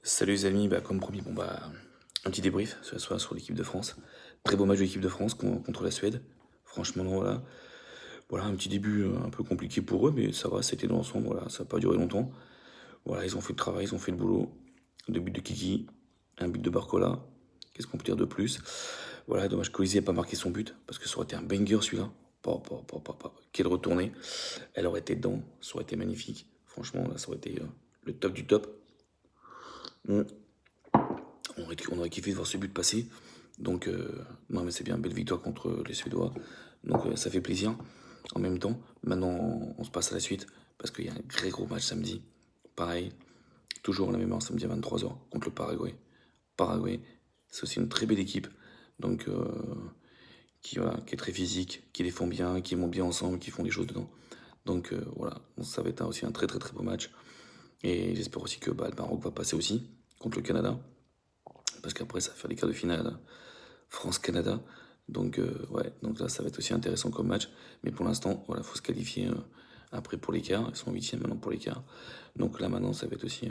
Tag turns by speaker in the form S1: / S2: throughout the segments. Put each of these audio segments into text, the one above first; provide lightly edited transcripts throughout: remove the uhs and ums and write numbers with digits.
S1: Salut les amis, comme promis, un petit débrief ce soir sur l'équipe de France. Très beau match de l'équipe de France contre la Suède. Franchement, voilà un petit début un peu compliqué pour eux, mais ça va, c'était dans l'ensemble, voilà, ça n'a pas duré longtemps. Voilà, ils ont fait le travail, ils ont fait le boulot. Deux buts de Kiki, un but de Barcola. Qu'est-ce qu'on peut dire de plus? Voilà, dommage que Colizé n'ait pas marqué son but, parce que ça aurait été un banger celui-là. Quelle retournée. Elle aurait été dedans, ça aurait été magnifique. Franchement, là, ça aurait été le top du top. On, on aurait kiffé de voir ce but passer. Donc, non, mais c'est bien, belle victoire contre les Suédois. Donc, ça fait plaisir. En même temps, maintenant, on se passe à la suite parce qu'il y a un très gros match samedi. Pareil, toujours la même heure, samedi à 23h contre le Paraguay. Paraguay, c'est aussi une très belle équipe. Donc, voilà, qui est très physique, qui défend bien, qui monte bien ensemble, qui font des choses dedans. Donc, voilà, ça va être aussi un très très très beau match. Et j'espère aussi que le Maroc va passer aussi contre le Canada. Parce qu'après, ça va faire les quarts de finale France-Canada. Donc, ouais, donc là, ça va être aussi intéressant comme match. Mais pour l'instant, voilà, faut se qualifier après pour les quarts. Ils sont huitièmes maintenant pour les quarts. Donc là, maintenant, ça va être aussi.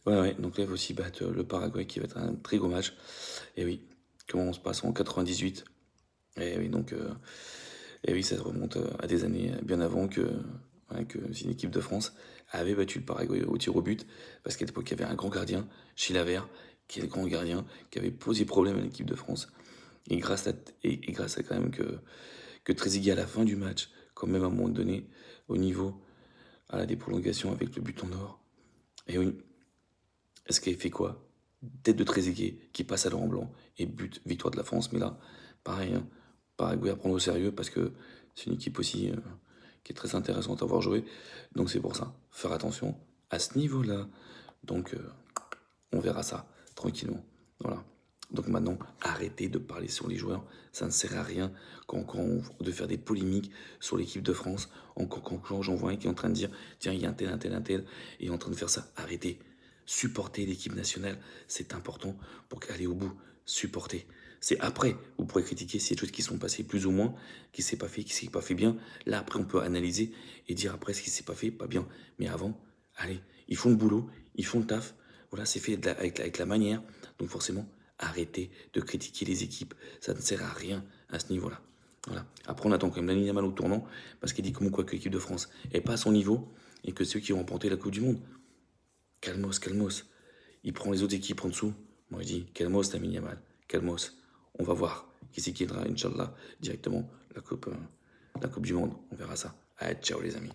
S1: Ouais, donc là, il faut aussi battre le Paraguay qui va être un très gros match. Et oui, comment on se passe en 98. Et oui, donc. Et oui, ça remonte à des années bien avant que une équipe de France avait battu le Paraguay au tir au but, parce qu'à l'époque, il y avait un grand gardien, Chilavert, qui est le grand gardien, qui avait posé problème à l'équipe de France. Et grâce à quand même que Trezeguet à la fin du match, quand même à un moment donné, au niveau des prolongations avec le but en or. Et oui, est-ce qu'il fait quoi? Tête de Trezeguet qui passe à l'or en blanc et but, victoire de la France. Mais là, pareil, hein, Paraguay à prendre au sérieux parce que c'est une équipe aussi qui est très intéressante à voir jouer. Donc c'est pour ça, faire attention à ce niveau-là. Donc on verra ça tranquillement. Voilà. Donc maintenant, arrêtez de parler sur les joueurs. Ça ne sert à rien de faire des polémiques sur l'équipe de France. Quand j'en vois un qui est en train de dire, tiens, il y a un tel, et en train de faire ça. Arrêtez. Supporter l'équipe nationale, c'est important pour aller au bout. Supporter. C'est après, vous pourrez critiquer s'il y a des choses qui sont passées plus ou moins, qui s'est pas fait, qui s'est pas fait bien. Là, après, on peut analyser et dire après ce qui s'est pas fait, pas bien. Mais avant, allez, ils font le boulot, ils font le taf. Voilà, c'est fait avec la manière. Donc forcément, arrêtez de critiquer les équipes. Ça ne sert à rien à ce niveau-là. Voilà. Après, on attend quand même Lamine Yamal au tournant, parce qu'il dit comme quoi que l'équipe de France n'est pas à son niveau, et que ceux qui ont remporté la Coupe du Monde, calmos, calmos. Il prend les autres équipes en dessous. Moi, je dis, calmos, Lamine Yamal, calmos. On va voir qui c'est qui aidera, Inch'Allah, directement la coupe du Monde. On verra ça. Allez, ciao les amis.